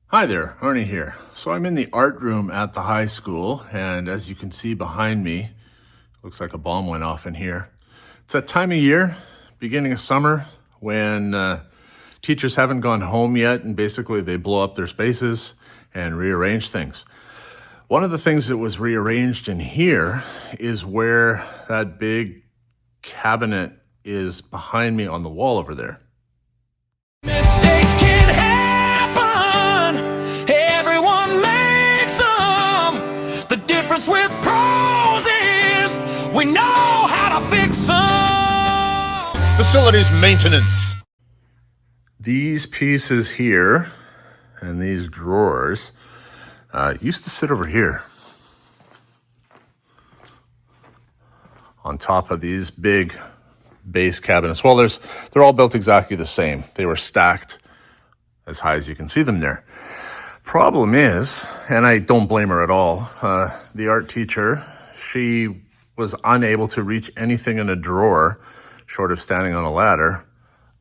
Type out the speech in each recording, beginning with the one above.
Hi there, Arne here. So I'm in the art room at the high school, and as you can see behind me, looks like a bomb went off in here. It's that time of year, beginning of summer, when teachers haven't gone home yet, and basically they blow up their spaces and rearrange things. One of the things that was rearranged in here is where that big cabinet is behind me on the wall over there. Mistakes can happen. Everyone makes them. The difference with pros is we know how to fix them. Facilities maintenance. These pieces here and these drawers used to sit over here on top of these big base cabinets. Well, they're all built exactly the same. They were stacked as high as you can see them there. Problem is, and I don't blame her at all, the art teacher, she was unable to reach anything in a drawer short of standing on a ladder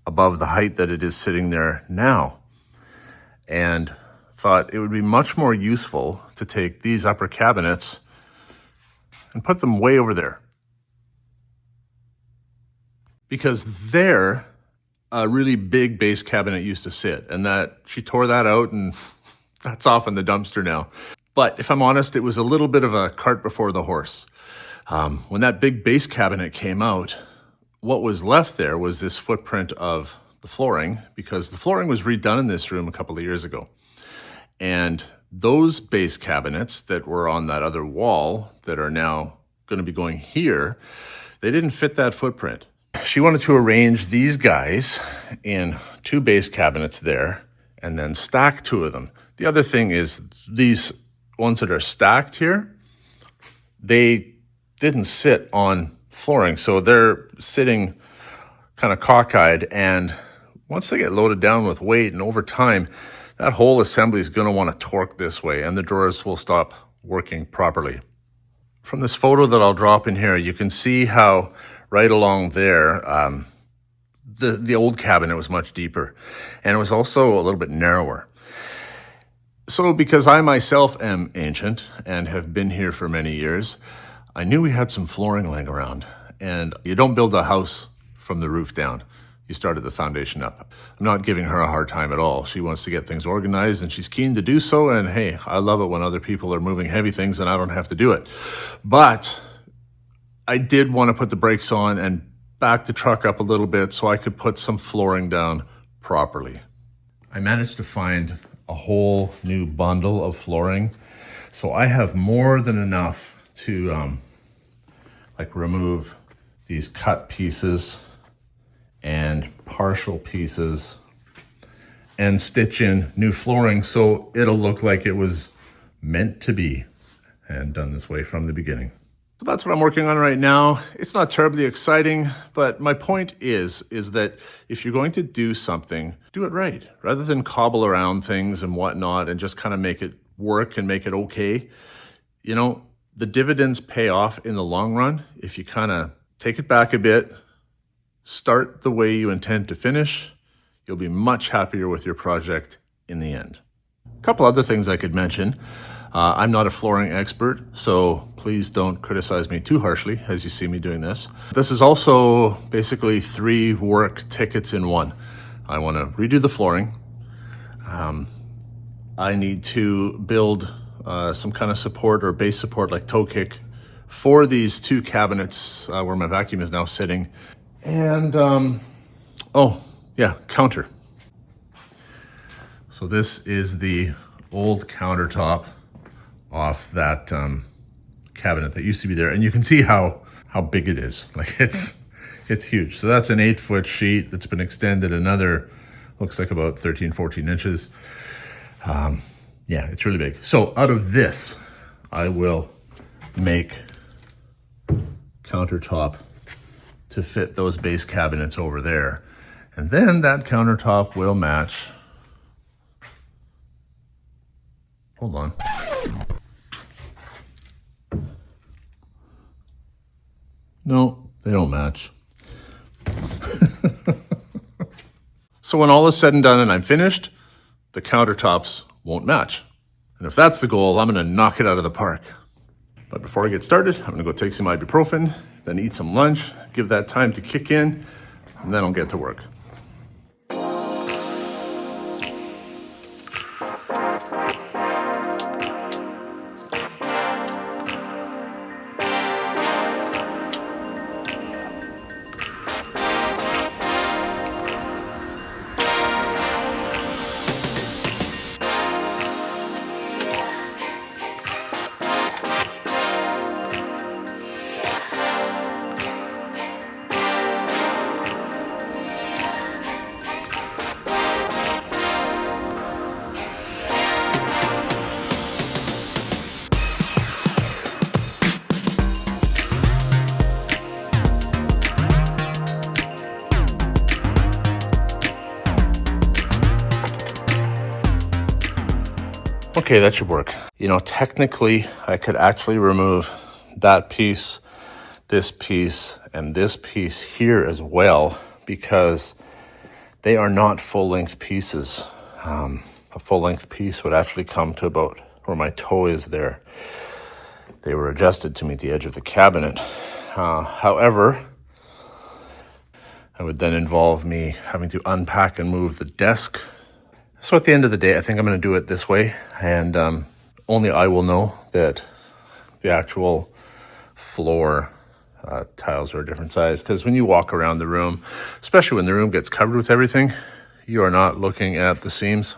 above the height that it is sitting there now, and thought it would be much more useful to take these upper cabinets and put them way over there, because there a really big base cabinet used to sit, and that she tore that out and that's off in the dumpster now. But if I'm honest, it was a little bit of a cart before the horse. When that big base cabinet came out, what was left there was this footprint of the flooring, because the flooring was redone in this room a couple of years ago. And those base cabinets that were on that other wall that are now going to be going here, they didn't fit that footprint. She wanted to arrange these guys in two base cabinets there and then stack two of them. The other thing is these ones that are stacked here, they didn't sit on flooring, so they're sitting kind of cockeyed, and once they get loaded down with weight and over time, that whole assembly is going to want to torque this way and the drawers will stop working properly. From this photo that I'll drop in here, you can see how right along there, the old cabinet was much deeper, and it was also a little bit narrower. So because I myself am ancient and have been here for many years, I knew we had some flooring laying around, and you don't build a house from the roof down. You start at the foundation up. I'm not giving her a hard time at all. She wants to get things organized and she's keen to do so. And hey, I love it when other people are moving heavy things and I don't have to do it. But I did want to put the brakes on and back the truck up a little bit so I could put some flooring down properly. I managed to find a whole new bundle of flooring. So I have more than enough to remove these cut pieces and partial pieces and stitch in new flooring so it'll look like it was meant to be and done this way from the beginning. So that's what I'm working on right now. It's not terribly exciting, but my point is that if you're going to do something, do it right. Rather than cobble around things and whatnot and just kind of make it work and make it okay. You know, the dividends pay off in the long run if you kind of take it back a bit, start the way you intend to finish. You'll be much happier with your project in the end. A couple other things I could mention. I'm not a flooring expert, so please don't criticize me too harshly as you see me doing this. This is also basically 3 work tickets in one. I want to redo the flooring. I need to build some kind of support or base support like toe kick for these 2 cabinets where my vacuum is now sitting. And, counter. So this is the old countertop off that cabinet that used to be there. And you can see how big it is. Like it's huge. So that's an 8-foot sheet that's been extended another, looks like about 13, 14 inches. Yeah, it's really big. So out of this, I will make countertop to fit those base cabinets over there. And then that countertop will match. Hold on. No, they don't match. So when all is said and done and I'm finished, the countertops won't match. And if that's the goal, I'm gonna knock it out of the park. But before I get started, I'm gonna go take some ibuprofen, then eat some lunch, give that time to kick in, and then I'll get to work. Okay, that should work. You know, technically, I could actually remove that piece, this piece, and this piece here as well, because they are not full-length pieces. A full-length piece would actually come to about where my toe is there. They were adjusted to meet the edge of the cabinet. However, it would then involve me having to unpack and move the desk. So at the end of the day, I think I'm going to do it this way, and only I will know that the actual floor tiles are a different size. Because when you walk around the room, especially when the room gets covered with everything, you are not looking at the seams.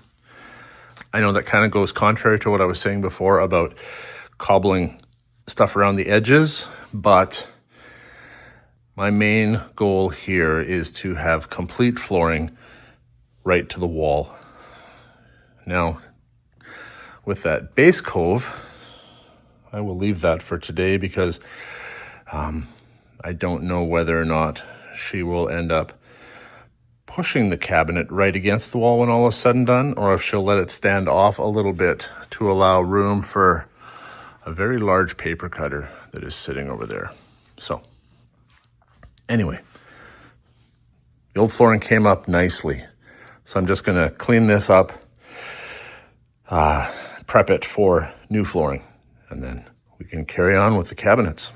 I know that kind of goes contrary to what I was saying before about cobbling stuff around the edges, but my main goal here is to have complete flooring right to the wall. Now, with that base cove, I will leave that for today because I don't know whether or not she will end up pushing the cabinet right against the wall when all is said and done, or if she'll let it stand off a little bit to allow room for a very large paper cutter that is sitting over there. So, anyway, the old flooring came up nicely. So I'm just gonna clean this up, prep it for new flooring, and then we can carry on with the cabinets.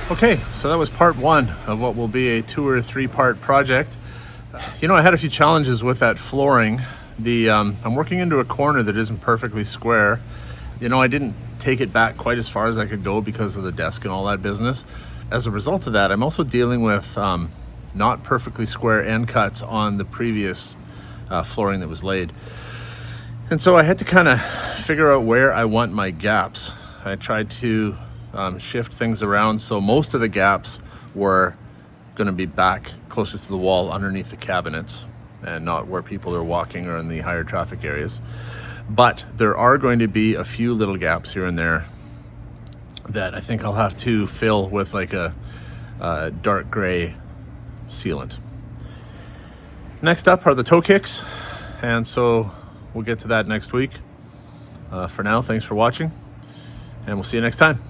Okay, so that was part one of what will be a 2 or 3 part project. You know, I had a few challenges with that flooring. I'm working into a corner that isn't perfectly square. You know, I didn't take it back quite as far as I could go because of the desk and all that business. As a result of that, I'm also dealing with not perfectly square end cuts on the previous flooring that was laid. And so I had to kind of figure out where I want my gaps. I tried to shift things around, so most of the gaps were going to be back closer to the wall underneath the cabinets and not where people are walking or in the higher traffic areas. But there are going to be a few little gaps here and there that I think I'll have to fill with like a dark gray sealant. Next up are the toe kicks, and so we'll get to that next week. For now, thanks for watching, and we'll see you next time.